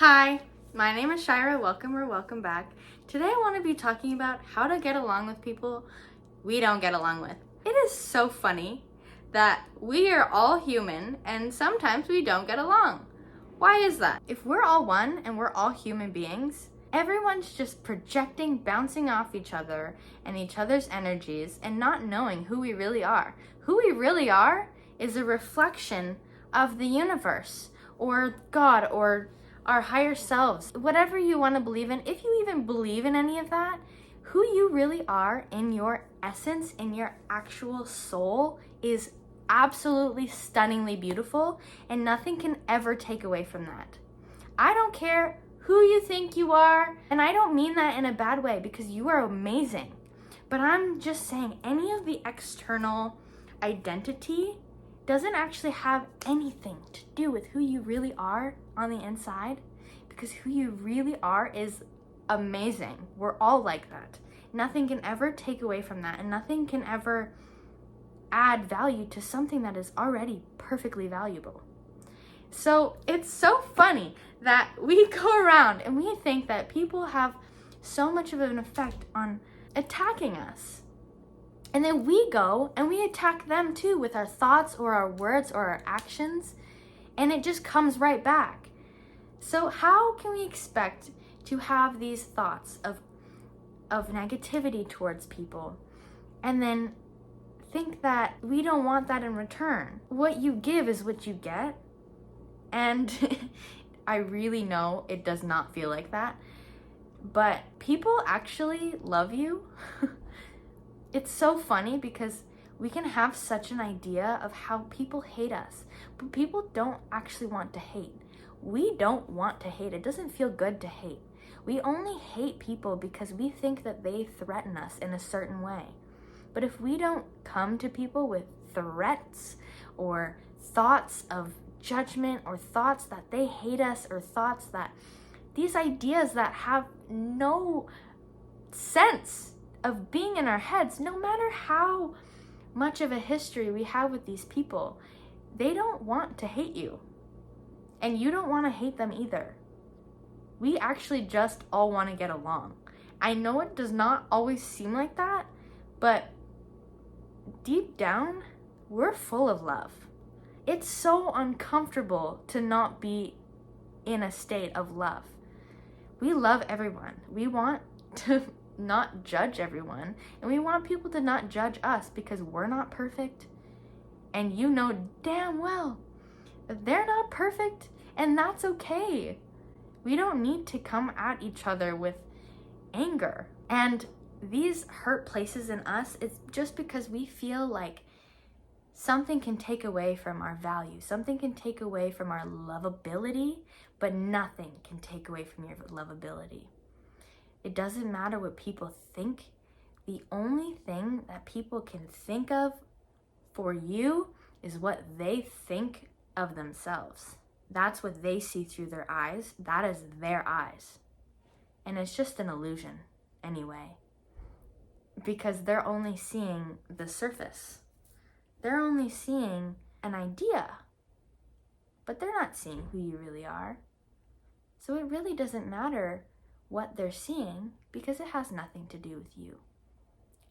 Hi, my name is Shira. Welcome or welcome back. Today I want to be talking about how to get along with people we don't get along with. It is so funny that we are all human and sometimes we don't get along. Why is that? If we're all one and we're all human beings, everyone's just projecting, bouncing off each other and each other's energies and not knowing who we really are. Who we really are is a reflection of the universe or God or our higher selves, whatever you want to believe in. If you even believe in any of that, who you really are in your essence, in your actual soul, is absolutely stunningly beautiful, and nothing can ever take away from that. I don't care who you think you are, and I don't mean that in a bad way because you are amazing. But I'm just saying any of the external identity doesn't actually have anything to do with who you really are on the inside, because who you really are is amazing. We're all like that. Nothing can ever take away from that, and nothing can ever add value to something that is already perfectly valuable. So it's so funny that we go around and we think that people have so much of an effect on attacking us. And then we go and we attack them too with our thoughts or our words or our actions, and it just comes right back. So how can we expect to have these thoughts of negativity towards people and then think that we don't want that in return? What you give is what you get. And I really know it does not feel like that, but people actually love you. It's so funny because we can have such an idea of how people hate us, but people don't actually want to hate. We don't want to hate. It doesn't feel good to hate. We only hate people because we think that they threaten us in a certain way. But if we don't come to people with threats or thoughts of judgment or thoughts that they hate us or thoughts that these ideas that have no sense of being in our heads, no matter how much of a history we have with these people, they don't want to hate you. And you don't want to hate them either. We actually just all want to get along. I know it does not always seem like that, but deep down, we're full of love. It's so uncomfortable to not be in a state of love. We love everyone. We want to not judge everyone, and we want people to not judge us because we're not perfect, and you know damn well that they're not perfect, and that's okay. We don't need to come at each other with anger. And these hurt places in us, it's just because we feel like something can take away from our value, something can take away from our lovability, but nothing can take away from your lovability. It doesn't matter what people think. The only thing that people can think of for you is what they think of themselves. That's what they see through their eyes. That is their eyes. And it's just an illusion anyway, because they're only seeing the surface. They're only seeing an idea, but they're not seeing who you really are. So it really doesn't matter what they're seeing because it has nothing to do with you.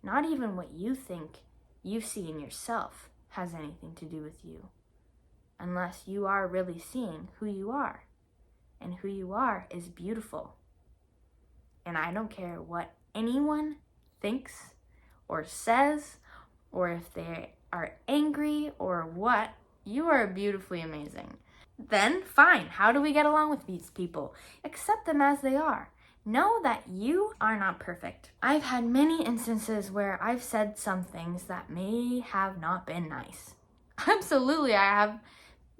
Not even what you think you see in yourself has anything to do with you, unless you are really seeing who you are. And who you are is beautiful. And I don't care what anyone thinks or says, or if they are angry or what, you are beautifully amazing. Then fine, how do we get along with these people? Accept them as they are. Know that you are not perfect. I've had many instances where I've said some things that may have not been nice. Absolutely, I have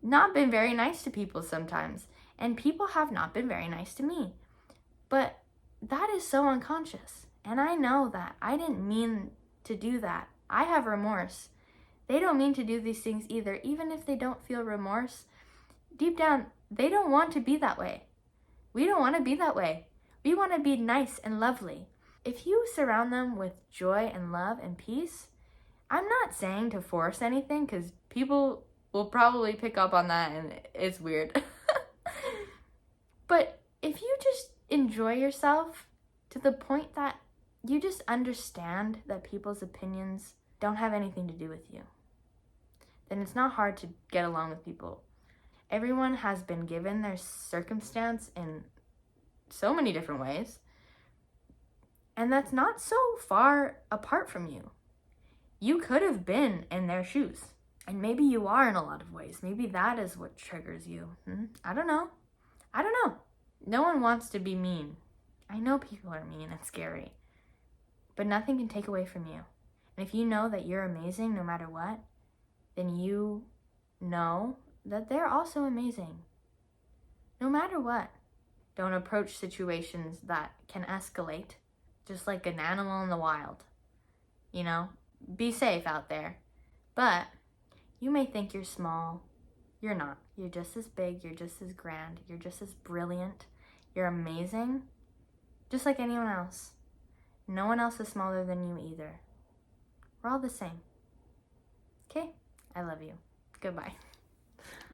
not been very nice to people sometimes, and people have not been very nice to me. But that is so unconscious, and I know that I didn't mean to do that. I have remorse. They don't mean to do these things either. Even if they don't feel remorse, deep down, they don't want to be that way. We don't want to be that way. We want to be nice and lovely. If you surround them with joy and love and peace, I'm not saying to force anything because people will probably pick up on that and it's weird. But if you just enjoy yourself to the point that you just understand that people's opinions don't have anything to do with you, then it's not hard to get along with people. Everyone has been given their circumstance in so many different ways, and that's not so far apart from you. You could have been in their shoes, and maybe you are in a lot of ways. Maybe that is what triggers you. I don't know. No one wants to be mean. I know people are mean and scary, but nothing can take away from you. And if you know that you're amazing no matter what, then you know that they're also amazing no matter what. Don't approach situations that can escalate, just like an animal in the wild. You know, be safe out there. But you may think you're small. You're not. You're just as big. You're just as grand. You're just as brilliant. You're amazing, just like anyone else. No one else is smaller than you either. We're all the same. Okay? I love you. Goodbye.